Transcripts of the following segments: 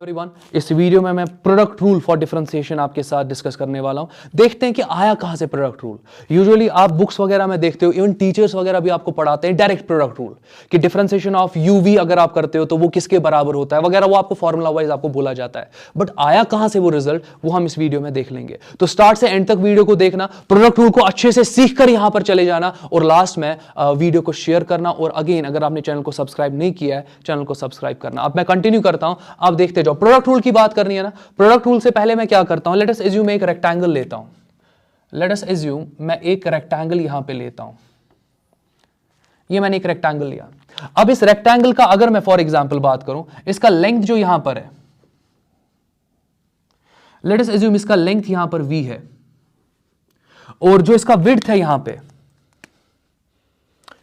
Everyone, इस video में मैं प्रोडक्ट रूल फॉर डिफरेंशिएशन आपके साथ डिस्कस करने वाला हूं। देखते हैं कि आया कहां से प्रोडक्ट रूल। यूजुअली आप बुक्स वगैरह में देखते हो, इवन टीचर्स वगैरह भी आपको पढ़ाते हैं डायरेक्ट प्रोडक्ट रूल कि डिफरेंशिएशन ऑफ यूवी अगर आप करते हो तो वो किसके बराबर होता है वगैरह, वो आपको फॉर्मूला वाइज आपको बोला जाता है। बट आया कहां से वो रिजल्ट, वो हम इस वीडियो में देख लेंगे। तो स्टार्ट से एंड तक वीडियो को देखना, प्रोडक्ट रूल को अच्छे से सीख कर यहां पर चले जाना और लास्ट में वीडियो को शेयर करना। और अगेन, अगर आपने चैनल को सब्सक्राइब नहीं किया है, चैनल को सब्सक्राइब करना। अब मैं कंटिन्यू करता हूं, आप देखते जाओ। प्रोडक्ट रूल की बात करनी है ना, प्रोडक्ट रूल से पहले मैं क्या करता हूं, लेट अस एज्यूम एक रेक्टेंगल लेता हूं। लेट अस एज्यूम मैं एक रेक्टेंगल यहां पे लेता हूं। ये मैंने एक रेक्टेंगल लिया। अब इस रेक्टेंगल का अगर मैं फॉर एग्जांपल बात करूं, इसका लेंथ जो यहां पर है, लेट अस एज्यूम इसका लेंथ यहां पर v है और जो इसका विड्थ है यहां पे,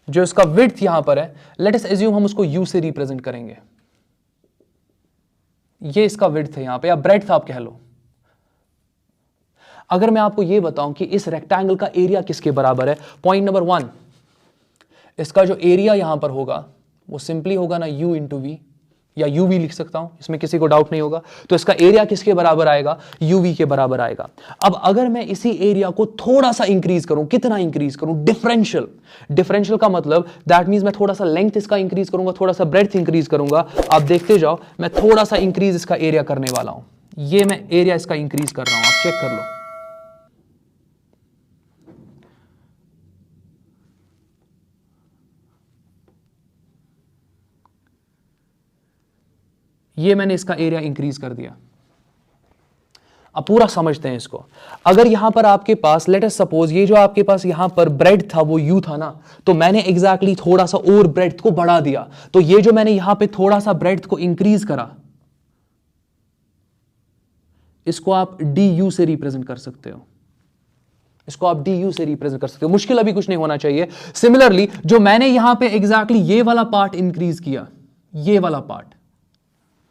जो इसका विड्थ यहां पर है, लेट अस एज्यूम हम उसको u से रिप्रेजेंट करेंगे। ये इसका विड्थ है यहां पे, या ब्रेड्थ आप कह लो। अगर मैं आपको ये बताऊं कि इस रेक्टेंगल का एरिया किसके बराबर है, पॉइंट नंबर 1, इसका जो एरिया यहां पर होगा वो सिंपली होगा ना u इंटू वी, या uv लिख सकता हूं, इसमें किसी को डाउट नहीं होगा। तो इसका एरिया किसके बराबर आएगा, uv के बराबर आएगा। अब अगर मैं इसी एरिया को थोड़ा सा इंक्रीज करूं, कितना इंक्रीज करूं, डिफरेंशियल। डिफरेंशियल का मतलब दैट मींस मैं थोड़ा सा लेंथ इसका इंक्रीज करूंगा, थोड़ा सा ब्रेड्थ इंक्रीज करूंगा। आप देखते जाओ, मैं थोड़ा सा इंक्रीज इसका एरिया करने वाला हूं। ये मैं एरिया इसका इंक्रीज कर रहा हूं, आप चेक कर लो। ये मैंने इसका एरिया इंक्रीज कर दिया। अब पूरा समझते हैं इसको। अगर यहां पर आपके पास लेट अस सपोज ये जो आपके पास यहां पर ब्रेड था वो यू था ना, तो मैंने एग्जैक्टली थोड़ा सा और ब्रेड को बढ़ा दिया। तो ये जो मैंने यहां पे थोड़ा सा ब्रेड को इंक्रीज करा, इसको आप डी यू से रिप्रेजेंट कर सकते हो। इसको आप डी यू से रिप्रेजेंट कर सकते हो। मुश्किल अभी कुछ नहीं होना चाहिए। सिमिलरली जो मैंने यहां पे एग्जैक्टली ये वाला पार्ट इंक्रीज किया, ये वाला पार्ट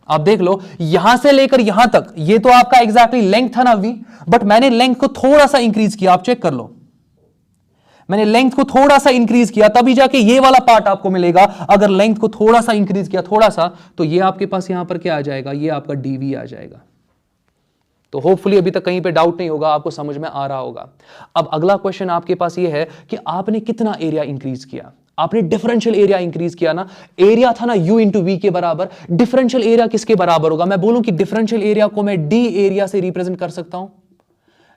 आप देख लो, यहां से लेकर यहां तक, ये तो आपका एग्जैक्टली लेंथ था ना v, बट मैंने लेंथ को थोड़ा सा इंक्रीज किया। आप चेक कर लो, मैंने लेंथ को थोड़ा सा इंक्रीज किया, तभी जाके ये वाला पार्ट आपको मिलेगा। अगर लेंथ को थोड़ा सा इंक्रीज किया, थोड़ा सा, तो ये आपके पास यहां पर क्या आ जाएगा, ये आपका dv आ जाएगा। तो होपफुली अभी तक कहीं पे डाउट नहीं होगा, आपको समझ में आ रहा होगा। अब अगला क्वेश्चन आपके पास ये है कि आपने कितना एरिया इंक्रीज किया। आपने डिफरेंशियल एरिया इंक्रीज किया ना, एरिया था ना u इंटू वी के बराबर। डिफरेंशियल एरिया किसके बराबर होगा, मैं बोलूं कि डिफरेंशियल एरिया को मैं d एरिया से रिप्रेजेंट कर सकता हूं।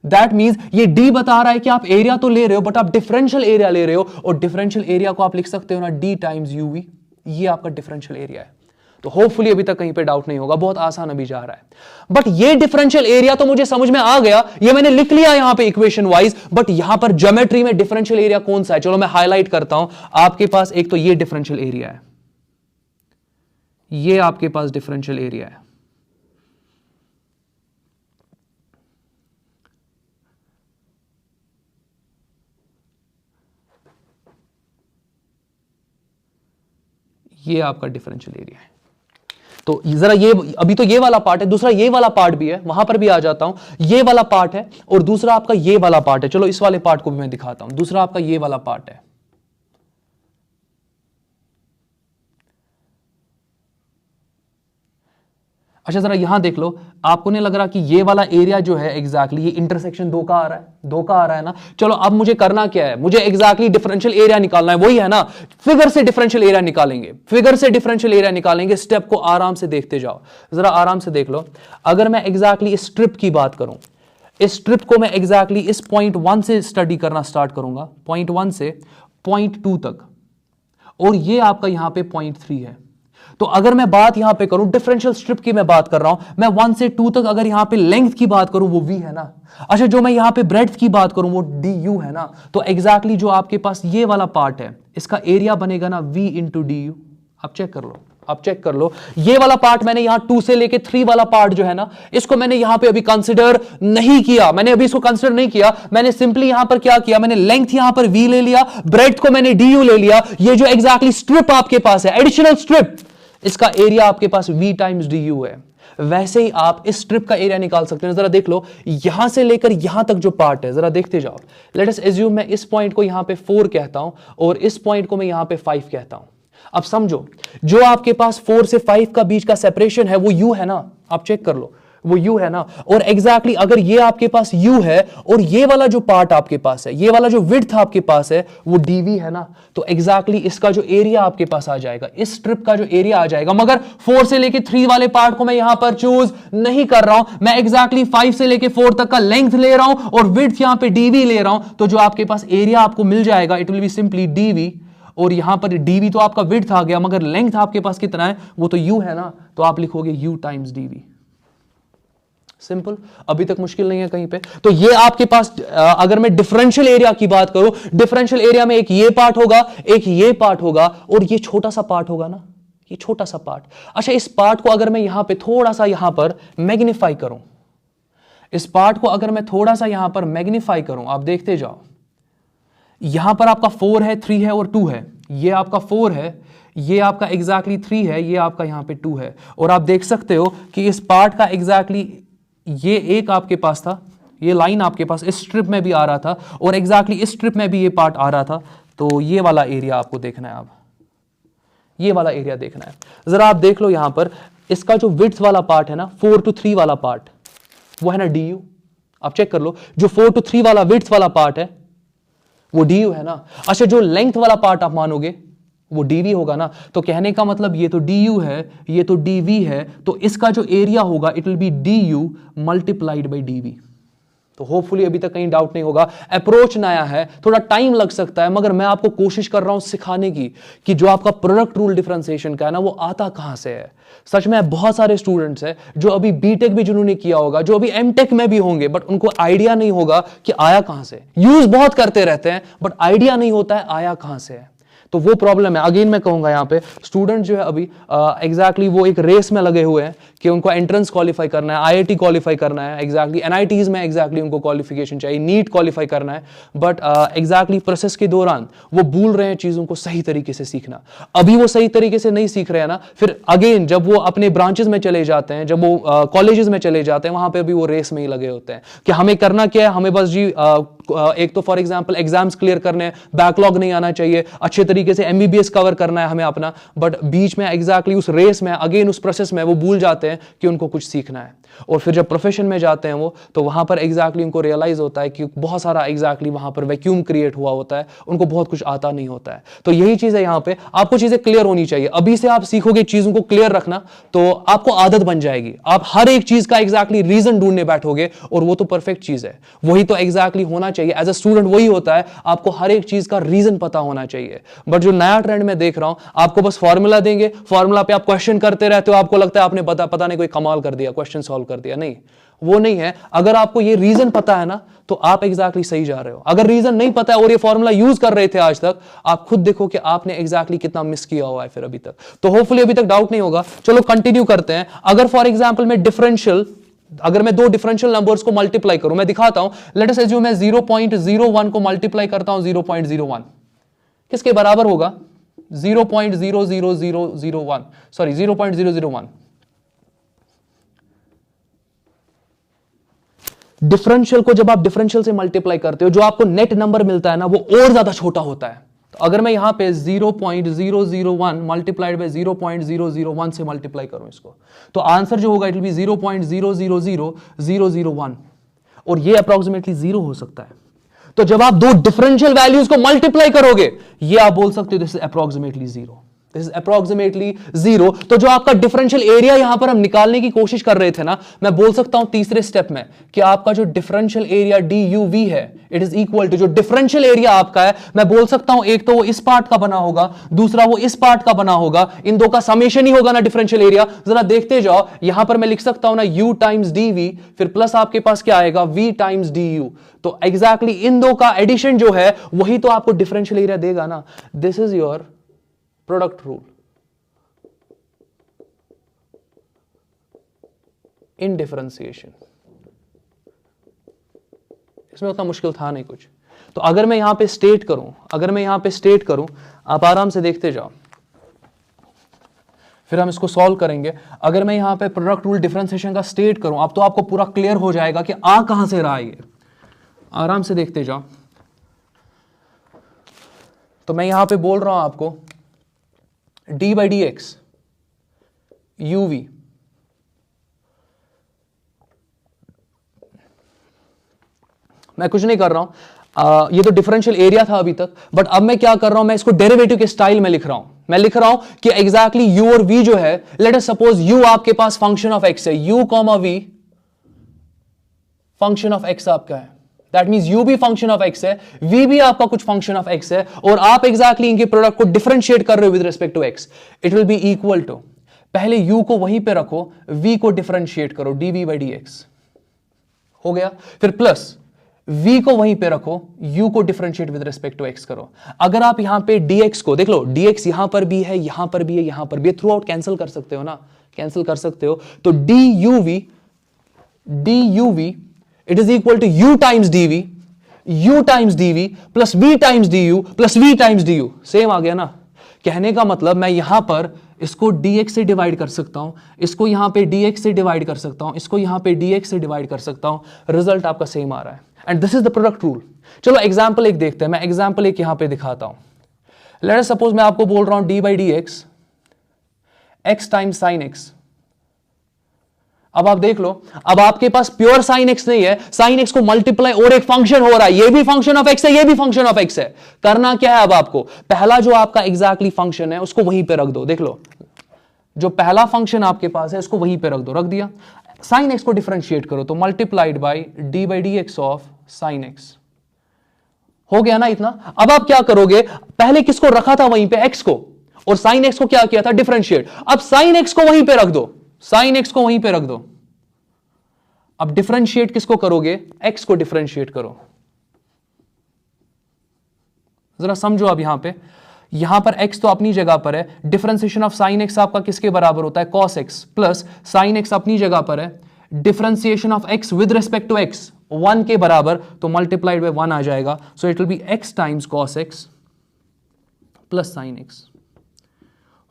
दैट मींस ये d बता रहा है कि आप एरिया तो ले रहे हो बट आप डिफरेंशियल एरिया ले रहे हो, और डिफरेंशियल एरिया को आप लिख सकते हो ना d टाइम्स uv। ये आपका डिफरेंशियल एरिया है। तो होपफुली अभी तक कहीं पे डाउट नहीं होगा, बहुत आसान अभी जा रहा है। बट ये डिफरेंशियल एरिया तो मुझे समझ में आ गया, ये मैंने लिख लिया यहां पे इक्वेशन वाइज, बट यहां पर ज्योमेट्री में डिफरेंशियल एरिया कौन सा है, चलो मैं हाईलाइट करता हूं। आपके पास एक तो ये डिफरेंशियल एरिया है, ये आपके पास डिफरेंशियल एरिया है। ये आपका डिफरेंशियल एरिया है। तो जरा ये अभी तो ये वाला पार्ट है, दूसरा ये वाला पार्ट भी है, वहां पर भी आ जाता हूं। ये वाला पार्ट है और दूसरा आपका ये वाला पार्ट है। चलो इस वाले पार्ट को भी मैं दिखाता हूं। दूसरा आपका ये वाला पार्ट है। अच्छा जरा यहां देख लो, आपको नहीं लग रहा कि ये वाला एरिया जो है एग्जैक्टली ये इंटरसेक्शन दो का आ रहा है, दो का आ रहा है ना। चलो अब मुझे करना क्या है, मुझे एग्जैक्टली डिफरेंशियल एरिया निकालना है, वही है ना, फिगर से डिफरेंशियल एरिया निकालेंगे। फिगर से डिफरेंशियल एरिया निकालेंगे, स्टेप को आराम से देखते जाओ, जरा आराम से देख लो। अगर मैं एग्जैक्टली इस स्ट्रिप की बात करूं, इस स्ट्रिप को मैं एग्जैक्टली इस पॉइंट 1 से स्टडी करना स्टार्ट करूंगा, पॉइंट 1 से पॉइंट 2 तक, और ये आपका यहां पे पॉइंट 3 है। तो अगर मैं बात यहां पे करूं, डिफरेंशियल स्ट्रिप की मैं बात कर रहा हूं, मैं 1 से 2 तक अगर यहां पे लेंथ की बात करूं वो v है ना। अच्छा जो मैं यहां पे ब्रेड्थ की बात करूं वो du है ना। तो एग्जैक्टली जो आपके पास ये वाला पार्ट है, इसका एरिया बनेगा ना v इंटू du। आप चेक कर लो, आप चेक कर लो, ये वाला पार्ट मैंने यहां 2 से लेके 3 वाला पार्ट जो है ना, इसको मैंने यहां पे अभी कंसिडर नहीं किया। मैंने अभी इसको कंसिडर नहीं किया, मैंने सिंपली यहां पर क्या किया, मैंने लेंथ यहां पर v ले लिया, ब्रेड्थ को मैंने du ले लिया। ये जो एग्जैक्टली स्ट्रिप आपके पास है, एडिशनल स्ट्रिप, इसका एरिया आपके पास v टाइम्स du है। वैसे ही आप इस स्ट्रिप का एरिया निकाल सकते हैं। जरा देख लो, यहां से लेकर यहां तक जो पार्ट है, जरा देखते जाओ। लेट अस एज्यूम मैं इस पॉइंट को यहां पे 4 कहता हूं और इस पॉइंट को मैं यहां पे 5 कहता हूं। अब समझो, जो आपके पास 4 से 5 का बीच का सेपरेशन है वो u है ना, आप चेक कर लो, वो u है ना। और एग्जैक्टली अगर ये आपके पास u है और ये वाला जो पार्ट आपके पास है, ये वाला जो विड्थ आपके पास है वो dv है ना, तो एग्जैक्टली इसका जो एरिया आपके पास आ जाएगा, इस स्ट्रिप का जो एरिया आ जाएगा। मगर 4 से लेके 3 वाले पार्ट को मैं यहां पर चूज नहीं कर रहा हूं, मैं एग्जैक्टली 5 से लेके 4 तक का लेंथ ले रहा हूं और विड्थ यहां पे dv ले रहा हूं। तो जो आपके पास एरिया आपको मिल जाएगा, it will be simply dv, और यहां पर dv तो आपका विड्थ आ गया, मगर लेंथ आपके पास कितना है, वो तो u है ना, तो आप लिखोगे u टाइम्स dv। सिंपल, अभी तक मुश्किल नहीं है कहीं पे। तो ये आपके पास अगर मैं डिफरेंशियल एरिया की बात करूं, डिफरेंशियल एरिया में एक ये पार्ट होगा, एक ये पार्ट होगा, और ये छोटा सा पार्ट होगा ना, ये छोटा सा पार्ट। अच्छा, इस पार्ट को अगर मैं यहां पे थोड़ा सा यहां पर मैग्नीफाई करूं, इस पार्ट को अगर मैं थोड़ा सा यहां पर मैग्नीफाई करूं, आप देखते जाओ, यहां पर आपका 4 है, 3 है और 2 है, ये आपका 4 है, ये आपका एग्जैक्टली 3 है, ये आपका यहां पे 2 है। और आप देख सकते हो कि इस पार्ट का एग्जैक्टली ये एक आपके पास था, ये लाइन आपके पास इस स्ट्रिप में भी आ रहा था, और एग्जैक्टली इस स्ट्रिप में भी ये पार्ट आ रहा था। तो ये वाला एरिया आपको देखना है, अब ये वाला एरिया देखना है। जरा आप देख लो यहां पर, इसका जो विड्थ वाला पार्ट है ना, 4 to 3 वाला पार्ट, वो है ना du। आप चेक कर लो, जो 4 to 3 वाला विड्थ वाला पार्ट है वो du है ना। अच्छा, जो लेंथ वाला पार्ट आप मानोगे वो dv होगा ना। तो कहने का मतलब ये तो du है, ये तो dv है, तो इसका जो एरिया होगा it will B du multiplied by dv। तो होपफुली अभी तक कहीं डाउट नहीं होगा। अप्रोच नया है, थोड़ा टाइम लग सकता है, मगर मैं आपको कोशिश कर रहा हूं सिखाने की कि जो आपका प्रोडक्ट रूल डिफरेंशिएशन का है ना, वो आता कहां से है। सच में बहुत सारे स्टूडेंट्स हैं जो अभी बीटेक भी जिन्होंने किया होगा, जो अभी एमटेक में भी होंगे, बट उनको आइडिया नहीं होगा कि आया कहां से। यूज बहुत करते रहते हैं बट आइडिया नहीं होता है आया कहां से है। तो वो प्रॉब्लम है। अगेन मैं कहूंगा यहां पे स्टूडेंट जो है अभी एग्जैक्टली वो एक रेस में लगे हुए हैं कि उनको एंट्रेंस क्वालिफाई करना है, आईआईटी क्वालिफाई करना है, एग्जैक्टली एनआईटीज में एग्जैक्टली उनको क्वालिफिकेशन चाहिए, नीट क्वालिफाई करना है, बट एग्जैक्टली प्रोसेस के दौरान वो भूल रहे हैं चीजों को सही तरीके से सीखना। अभी वो सही तरीके से नहीं सीख रहे हैं ना, फिर अगेन जब वो अपने ब्रांचेस में चले जाते हैं, जब वो कॉलेजेस में चले जाते हैं, वहां पे भी वो रेस में ही लगे होते हैं कि हमें करना क्या है, हमें बस जी एक तो फॉर एग्जांपल एग्जाम्स क्लियर करने हैं, बैकलॉग नहीं आना चाहिए, अच्छे तरीके से एमबीबीएस कवर करना है हमें अपना, बट बीच में एग्जैक्टली उस रेस में अगेन उस प्रोसेस में वो भूल जाते हैं कि उनको कुछ सीखना है। और फिर जब प्रोफेशन में जाते हैं वो, तो वहां पर एग्जैक्टली उनको रियलाइज होता है कि बहुत सारा एग्जैक्टली वहां पर वैक्यूम क्रिएट हुआ होता है, उनको बहुत कुछ आता नहीं होता है। तो यही चीज है, यहां पे आपको चीजें क्लियर होनी चाहिए। अभी से आप सीखोगे चीजों को क्लियर रखना तो आपको आदत बन जाएगी। आप हर एक चीज का एग्जैक्टली रीजन ढूंढने बैठोगे और वो तो परफेक्ट चीज है, वही तो एग्जैक्टली होना चाहिए। एज अ स्टूडेंट वही होता है, आपको हर एक चीज का रीजन पता होना चाहिए। बट जो नया ट्रेंड में देख रहा हूं, आपको बस फॉर्मूला देंगे, फॉर्मूला पे आप क्वेश्चन करते रहते हो, आपको लगता है आपने पता नहीं कोई कमाल कर दिया, क्वेश्चन सॉल्व कर दिया। नहीं, वो नहीं है। अगर आपको ये रीजन पता है ना, तो आप एग्जैक्टली सही जा रहे हो। अगर रीजन नहीं पता है और ये फॉर्मूला यूज कर रहे थे आज तक, आप खुद देखो कि आपने एग्जैक्टली कितना मिस किया हुआ है फिर अभी तक। तो होपफुली अभी तक डाउट नहीं होगा। चलो कंटिन्यू करते हैं। अगर फॉर एग्जांपल मैं डिफरेंशियल, अगर मैं दो डिफरेंशियल नंबर्स को मल्टीप्लाई करूं, मैं दिखाता हूं। लेट अस अज्यूम मैं 0.01 को मल्टीप्लाई करता हूं 0.01, किसके बराबर होगा? 0.00001, सॉरी 0.001। डिफरेंशियल को जब आप डिफरेंशियल से मल्टीप्लाई करते हो, जो आपको नेट नंबर मिलता है ना, वो और ज्यादा छोटा होता है। तो अगर मैं यहां पे 0.001 मल्टीप्लाइड बाय 0.001 से मल्टीप्लाई करूं इसको, तो आंसर जो होगा इट विल बी 0.000001, और ये अप्रोक्सीमेटली 0 हो सकता है। तो जब आप दो डिफरेंशियल वैल्यूज को मल्टीप्लाई करोगे, ये आप बोल सकते हो this is approximately 0, this is approximately 0। तो जो आपका डिफरेंशियल एरिया यहां पर हम निकालने की कोशिश कर रहे थे ना, मैं बोल सकता हूं तीसरे स्टेप में कि आपका जो डिफरेंशियल एरिया DUV है, इट इज इक्वल टू जो डिफरेंशियल एरिया आपका है, मैं बोल सकता हूं एक तो वो इस पार्ट का बना होगा, दूसरा वो इस पार्ट का बना होगा, इन दो का समेशन ही होगा ना डिफरेंशियल एरिया। जरा देखते जाओ, यहां पर मैं लिख सकता हूं ना U टाइम्स DV, फिर प्लस आपके पास क्या आएगा V टाइम्स DU। तो एग्जैक्टली इन दो का एडिशन जो है वही तो आपको डिफरेंशियल एरिया देगा ना। This is your product rule in differentiation. इसमें उतना मुश्किल था नहीं कुछ। तो अगर मैं यहां पे स्टेट करूं, आप आराम से देखते जाओ, फिर हम इसको सॉल्व करेंगे। अगर मैं यहां पे प्रोडक्ट रूल डिफरेंशिएशन का स्टेट करूं, अब तो आपको पूरा क्लियर हो जाएगा कि आ कहां से रहा है ये। आराम से देखते जाओ। तो मैं यहां पे बोल रहा हूं आपको D by D x UV मैं कुछ नहीं कर रहा हूं, ये तो डिफरेंशियल एरिया था अभी तक, बट अब मैं क्या कर रहा हूं, मैं इसको डेरिवेटिव के स्टाइल में लिख रहा हूं। मैं लिख रहा हूं कि एग्जैक्टली u और v जो है, लेट अस सपोज u आपके पास फंक्शन ऑफ x है, u comma v function of x आपका है, दैट मींस u भी फंक्शन ऑफ x है, v भी आपका कुछ फंक्शन ऑफ x है, और आप एग्जैक्टली इनके प्रोडक्ट को डिफरेंशिएट कर रहे हो with respect to x, it will be equal to, पहले u को वहीं पे रखो, v को डिफरेंशिएट करो dv बाई dx, हो गया, फिर प्लस v को वहीं पे रखो, u को differentiate with respect to x करो। अगर आप यहां पे dx को देख लो, dx यहां पर भी है, यहां पर भी है, यहां पर भी, थ्रू आउट कैंसिल कर सकते हो ना, कैंसिल कर सकते हो, तो duv it is equal to u times dv, u times dv plus v times du plus v times du, same आ गया ना। कहने का मतलब मैं यहां पर इसको dx से डिवाइड कर सकता हूं, इसको यहां पे dx से डिवाइड कर सकता हूं, इसको यहां पे dx से डिवाइड कर सकता हूं, रिजल्ट आपका सेम आ रहा है, and this is the product rule. चलो एग्जांपल एक देखते हैं, मैं एग्जांपल एक यहां पे दिखाता हूं। लेट अस सपोज मैं आपको बोल रहा हूं d by D x x times sine x. अब आप देख लो, अब आपके पास प्योर साइन एक्स नहीं है, साइन एक्स को मल्टीप्लाई और एक फंक्शन हो रहा है, ये भी फंक्शन ऑफ एक्स है, ये भी फंक्शन ऑफ एक्स है। करना क्या है अब आपको, पहला जो आपका एग्जैक्टली फंक्शन है उसको वहीं पे रख दो, देख लो जो पहला फंक्शन आपके पास है उसको वहीं पे रख दो, रख दिया, साइन एक्स को डिफरेंशिएट करो तो multiplied by D x of sine x, हो गया ना इतना। अब आप क्या करोगे, पहले किसको रखा था वहीं पे, एक्स को, और साइन एक्स को क्या किया था, डिफरेंशिएट, अब साइन एक्स को वहीं पे रख दो, साइन एक्स को वहीं पे रख दो, अब डिफरेंशिएट किसको करोगे, एक्स को डिफरेंशिएट करो। जरा समझो अब यहां पर x तो अपनी जगह पर है, डिफरेंशिएशन ऑफ साइन एक्स आपका किसके बराबर होता है, cos x, plus sine x अपनी जगह पर है, differentiation of x with respect to x 1 के बराबर, तो मल्टीप्लाइड बाय 1 आ जाएगा, so it will B x times cos x plus sine x.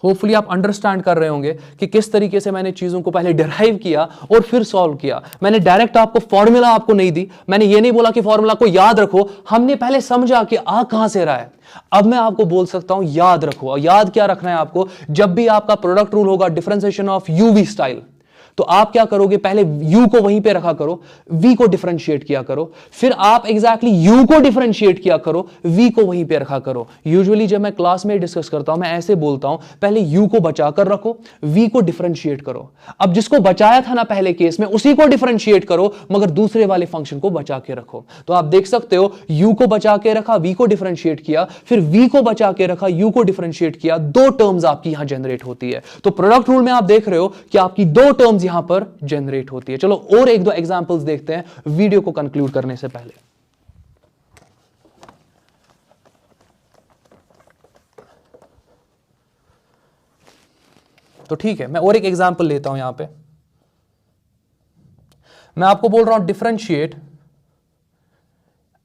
Hopefully आप अंडरस्टैंड कर रहे होंगे कि किस तरीके से मैंने चीजों को पहले डिराइव किया और फिर सॉल्व किया। मैंने डायरेक्ट आपको फॉर्मूला आपको नहीं दी, मैंने ये नहीं बोला कि फॉर्मूला को याद रखो, हमने पहले समझा कि आ कहां से रहा है। अब मैं आपको बोल सकता हूं याद रखो, और याद क्या रखना है आपको, जब भी आपका प्रोडक्ट रूल होगा डिफरेंशिएशन ऑफ यूवी स्टाइल, तो आप क्या करोगे, पहले u को वहीं पे रखा करो, v को डिफरेंशिएट किया करो, फिर आप एग्जैक्टली u को डिफरेंशिएट किया करो, v को वहीं पे रखा करो। यूजुअली जब मैं क्लास में डिस्कस करता हूं मैं ऐसे बोलता हूं, पहले u को बचाकर रखो, v को डिफरेंशिएट करो। अब जिसको बचाया था ना पहले केस में, उसी को डिफरेंशिएट करो, मगर दूसरे वाले फंक्शन को बचा के रखो। तो आप देख सकते हो u को बचा के रखा, v को डिफरेंशिएट किया, फिर v को बचा के रखा, u को डिफरेंशिएट किया, दो टर्म्स आपकी यहां जनरेट होती है। तो प्रोडक्ट रूल में आप देख रहे हो कि आपकी दो टर्म्स यहां पर जनरेट होती है। चलो और एक दो एग्जांपल्स देखते हैं वीडियो को कंक्लूड करने से पहले। तो ठीक है, मैं और एक एग्जांपल लेता हूं यहां पे। मैं आपको बोल रहा हूं differentiate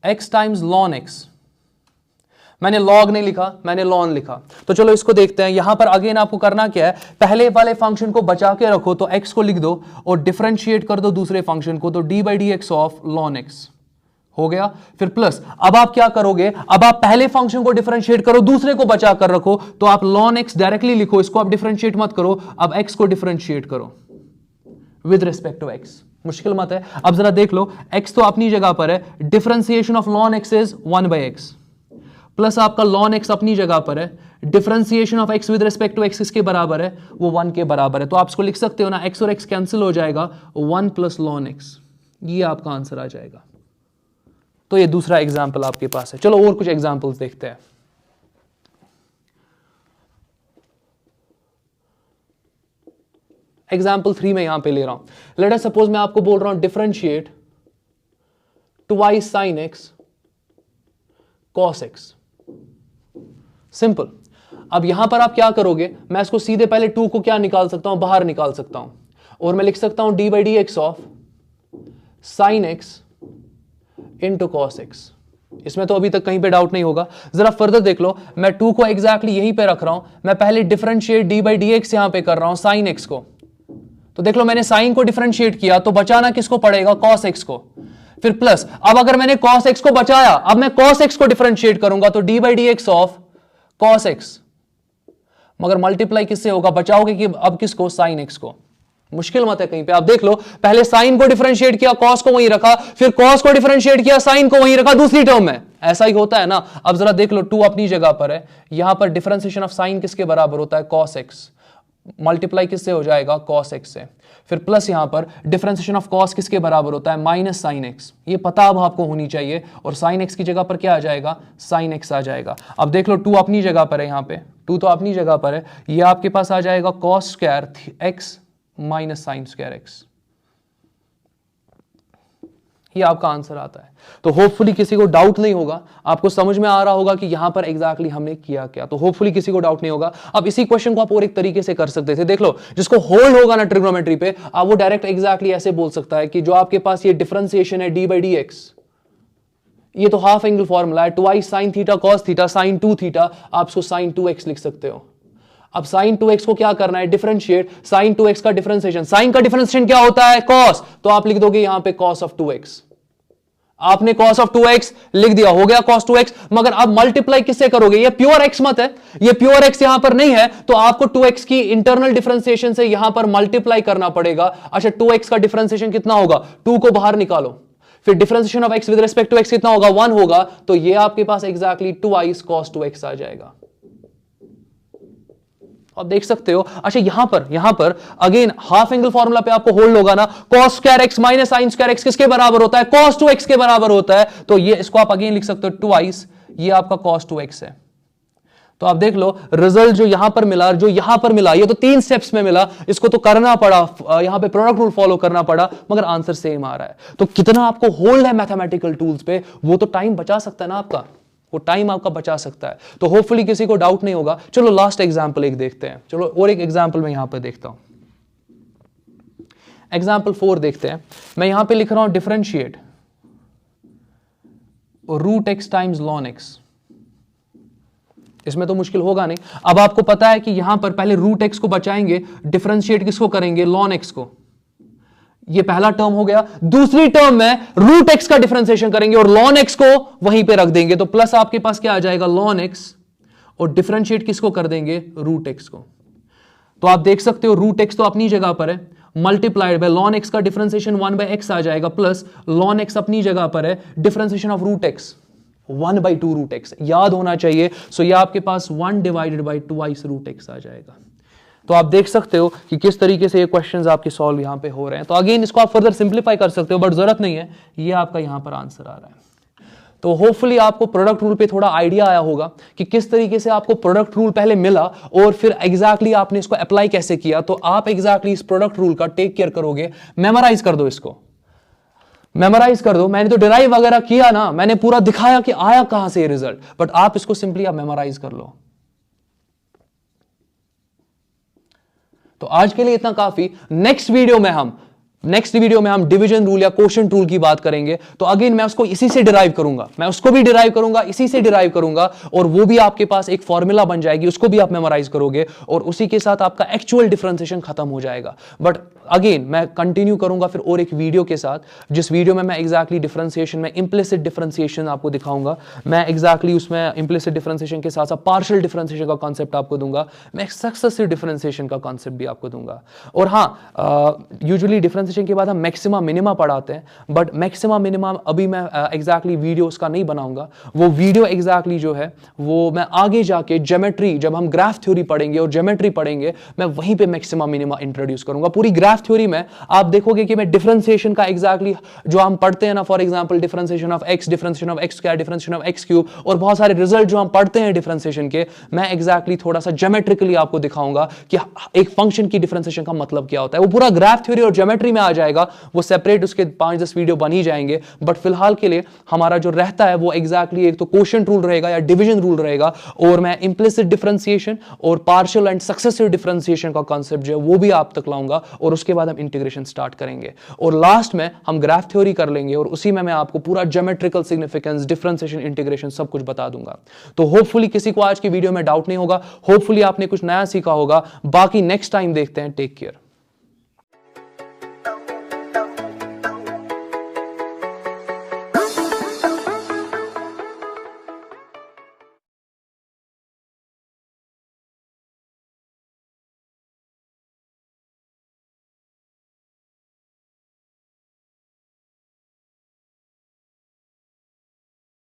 x times lawn x, मैंने लॉग नहीं लिखा, मैंने लॉन लिखा। तो चलो इसको देखते हैं। यहां पर अगेन आपको करना क्या है, पहले वाले फंक्शन को बचा के रखो, तो x को लिख दो और डिफरेंशिएट कर दो दूसरे फंक्शन को, तो d by D x of ln x हो गया। फिर प्लस, अब आप क्या करोगे, अब आप पहले फंक्शन को डिफरेंशिएट करो, दूसरे को बचा कर रखो, तो आप लॉन x डायरेक्टली लिखो, इसको आप डिफरेंशिएट मत करो, अब x को डिफरेंशिएट करो विद रिस्पेक्ट टू x, मुश्किल मत है। अब जरा देख लो, x तो अपनी जगह पर है, differentiation of ln x is 1 by x, plus आपका लॉन x अपनी जगह पर है, differentiation of x with respect to x किसके बराबर है, वो 1 के बराबर है। तो आप इसको लिख सकते हो ना, x और x कैंसिल हो जाएगा, 1 प्लस लॉन x, ये आपका आंसर आ जाएगा। तो ये दूसरा एग्जाम्पल आपके पास है। चलो और कुछ एग्जाम्पल्स देखते हैं। एग्जाम्पल 3 में यहां पे ले रहा हूं। लेट अस सपोज मैं आपको बोल रहा हूं differentiate twice sine x cos x, simple. अब यहां पर आप क्या करोगे, मैं इसको सीधे पहले 2 को क्या निकाल सकता हूं, बाहर निकाल सकता हूं, और मैं लिख सकता हूं d by D x of sine x into cos x. इसमें तो अभी तक कहीं पे डाउट नहीं होगा। जरा फर्दर देख लो, मैं 2 को एग्जैक्टली यहीं पे रख रहा हूं, मैं पहले differentiate d by D x यहां पे कर रहा हूं साइन एक्स को, तो देख लो मैंने साइन को डिफरेंशिएट किया, तो बचाना किसको पड़ेगा, कॉस एक्स को। फिर प्लस, अब अगर मैंने cos x को बचाया, अब मैं cos x को डिफरेंशिएट करूंगा, तो d by D x of cos x मगर मल्टीप्लाई किससे होगा, बचाओगे कि अब किसको, साइन एक्स को। मुश्किल मत है कहीं पे, आप देख लो, पहले साइन को डिफरेंशिएट किया, कॉस को वहीं रखा, फिर कॉस को डिफरेंशिएट किया, साइन को वहीं रखा दूसरी टर्म में, ऐसा ही होता है ना। अब जरा देख लो, 2 अपनी जगह पर है, यहां पर डिफरेंशिएशन ऑफ साइन किसके बराबर होता है, कॉस एक्स, मल्टीप्लाई किससे हो जाएगा, कॉस एक्स से, फिर प्लस यहां पर डिफरेंशिएशन ऑफ कॉस किसके बराबर होता है, माइनस साइन एक्स। ये पता अब आपको होनी चाहिए, और साइन एक्स की जगह पर क्या आ जाएगा, साइन एक्स आ जाएगा। अब देख लो 2 अपनी जगह पर है, यहां पे 2 तो अपनी जगह पर है, ये आपके पास आ जाएगा cos square x minus sine square x, ये आपका आंसर आता है। तो होपफुली किसी को डाउट नहीं होगा, आपको समझ में आ रहा होगा कि यहां पर एग्जैक्टली हमने किया क्या, तो होपफुली किसी को डाउट नहीं होगा। अब इसी क्वेश्चन को आप और एक तरीके से कर सकते थे, देख लो, जिसको होल्ड होगा ना ट्रिग्नोमेट्री पे, आप वो डायरेक्ट एग्जैक्टली ऐसे बोल सकता है कि जो आपके पास ये डिफरेंशिएशन है डी बाई डी एक्स, ये तो हाफ एंगल फॉर्मूला है, twice sine theta cos theta sine 2 theta, आप इसको साइन 2x लिख सकते हो। अब साइन 2x को क्या करना है, डिफरेंशिएट, साइन 2x का डिफरेंशिएशन, साइन का डिफरेंशिएशन क्या होता है, कॉस, तो आप लिख दोगे यहां पे cos ऑफ 2x, आपने cos ऑफ 2x लिख दिया, हो गया cos 2x। मगर अब मल्टीप्लाई किससे करोगे, ये प्योर x मत है, ये प्योर x यहां पर नहीं है, तो आपको 2x की इंटरनल डिफरेंशिएशन से यहां पर मल्टीप्लाई करना पड़ेगा। अच्छा 2x का डिफरेंशिएशन कितना होगा, 2 को बाहर निकालो, फिर differentiation of x with respect to x कितना होगा, 1 होगा, तो ये आपके पास एग्जैक्टली 2i cos 2x आ जाएगा। आप देख सकते हो। अच्छा यहां पर अगेन हाफ एंगल फॉर्मूला पे आपको होल्ड होगा ना, cos square x minus sin square x किसके बराबर होता है, cos 2x के बराबर होता है, तो ये इसको आप अगेन लिख सकते हो ट्वाइस, ये आपका cos 2x है। तो आप देख लो रिजल्ट जो यहां पर मिला, जो यहां पर मिला, ये तो 3 स्टेप्स में मिला, इसको तो करना पड़ा, यहां पे प्रोडक्ट रूल फॉलो करना पड़ा, मगर आंसर सेम आ रहा है। तो कितना आपको होल्ड है मैथमेटिकल टूल्स पे, वो तो टाइम बचा सकता है ना आपका, वो टाइम आपका बचा सकता है। तो होपफुली किसी को डाउट नहीं होगा। चलो लास्ट एग्जांपल एक देखते हैं, चलो और एक एग्जांपल मैं यहां पर देखता हूं, एग्जांपल 4 देखते हैं। मैं यहां पे लिख रहा हूं differentiate root x times ln x, इसमें तो मुश्किल होगा नहीं। अब आपको पता है कि यहां पर पहले रूट एक्स को बचाएंगे, डिफरेंशिएट किसको करेंगे, लॉन एक्स को, ये पहला टर्म हो गया। दूसरी टर्म में रूट एक्स का डिफरेंशिएशन करेंगे और लॉन एक्स को वहीं पे रख देंगे, तो प्लस आपके पास क्या आ जाएगा, लॉन एक्स, और डिफरेंशिएट किसको कर देंगे, रूट एक्स को। तो आप देख सकते हो रूट एक्स तो अपनी जगह पर है, मल्टीप्लाइड बाय लॉन एक्स का डिफरेंशिएशन 1 बाय एक्स आ जाएगा, प्लस लॉन एक्स अपनी जगह पर है, differentiation of root x 1 by 2 root x, याद होना चाहिए। सो ये आपके पास 1 डिवाइडेड बाई 2 रूट एक्स आ जाएगा। तो आप देख सकते हो कि किस तरीके से ये क्वेश्चंस आपके सॉल्व यहां पे हो रहे हैं। तो अगेन इसको आप फर्दर सिंप्लीफाई कर सकते हो, बट जरूरत नहीं है, ये आपका यहां पर आंसर आ रहा है। तो होपफुली आपको प्रोडक्ट रूल पे थोड़ा आइडिया आया होगा कि किस तरीके से आपको प्रोडक्ट रूल पहले मिला और फिर एग्जैक्टली आपने इसको अप्लाई कैसे किया। तो आप एग्जैक्टली इस प्रोडक्ट रूल का टेक केयर करोगे, मेमोराइज कर दो, इसको मेमोराइज कर दो। मैंने तो डिराइव वगैरह किया ना, मैंने पूरा दिखाया कि आया कहां से ये रिजल्ट, बट आप इसको सिंपली आप मेमोराइज कर लो। तो आज के लिए इतना काफी। नेक्स्ट वीडियो में हम डिवीजन रूल या क्वोशिएंट रूल की बात करेंगे। तो अगेन मैं उसको इसी से डिराइव करूंगा, मैं उसको भी डिराइव करूंगा, इसी से डिराइव करूंगा, और वो भी आपके पास एक फॉर्मूला बन जाएगी, उसको भी आप मेमोराइज करोगे, और उसी के साथ आपका एक्चुअल डिफरेंशिएशन खत्म हो जाएगा। बट अगेन मैं कंटिन्यू करूंगा फिर और एक वीडियो के साथ, जिस वीडियो में मैं एग्जैक्टली डिफरेंशिएशन में इंप्लिसिट डिफरेंशिएशन आपको दिखाऊंगा। मैं एग्जैक्टली उसमें इंप्लिसिट डिफरेंशिएशन के साथ साथ पार्शियल डिफरेंशिएशन का कॉन्सेप्ट आपको दूंगा, मैं सक्सेसिव डिफरेंशिएशन का कॉन्सेप्ट भी आपको दूंगा। और हाँ, यूजुअली डिफरेंशिएशन के बाद हम मैक्सिमा मिनिमा पढ़ाते हैं, बट मैक्सिमा मिनिमा अभी मैं एग्जैक्टली वीडियो उसका नहीं बनाऊंगा। वो वीडियो एग्जैक्टली जो है वो मैं आगे जाके ज्योमेट्री, जब हम ग्राफ थ्योरी पढ़ेंगे और ज्योमेट्री पढ़ेंगे, मैं वहीं पे मैक्सिमा मिनिमा इंट्रोड्यूस करूंगा। पूरी ग्राफ थ्योरी में आप देखोगे कि मैं डिफरेंशिएशन का एग्जैक्टली जो हम पढ़ते हैं ना, for example differentiation of x, differentiation of x square, differentiation of x cube, और बहुत सारे रिजल्ट जो हम पढ़ते हैं डिफरेंशिएशन के, मैं एग्जैक्टली थोड़ा सा ज्योमेट्रिकली आपको दिखाऊंगा कि एक फंक्शन की डिफरेंशिएशन का मतलब क्या होता है। वो पूरा ग्राफ थ्योरी और ज्योमेट्री में आ जाएगा, वो सेपरेट उसके 5-10 वीडियो बन ही जाएंगे। बट फिलहाल के लिए हमारा जो रहता है वो एग्जैक्टली एक तो क्वोशिएंट रूल रहेगा या डिवीजन रूल रहेगा, और मैं इंप्लिसिट डिफरेंशिएशन और पार्शियल एंड सक्सेसिव डिफरेंशिएशन का कॉन्सेप्ट जो है वो भी आप तक लाऊंगा, और उसके बाद हम इंटीग्रेशन स्टार्ट करेंगे, और लास्ट में हम ग्राफ थ्योरी कर लेंगे, और उसी में मैं आपको पूरा ज्योमेट्रिकल सिग्निफिकेंस, डिफरेंशिएशन, इंटीग्रेशन सब कुछ बता दूंगा। तो होपफुली किसी को आज की वीडियो में डाउट नहीं होगा, होपफुली आपने कुछ नया सीखा होगा। बाकी नेक्स्ट टाइम देखते हैं। Take care.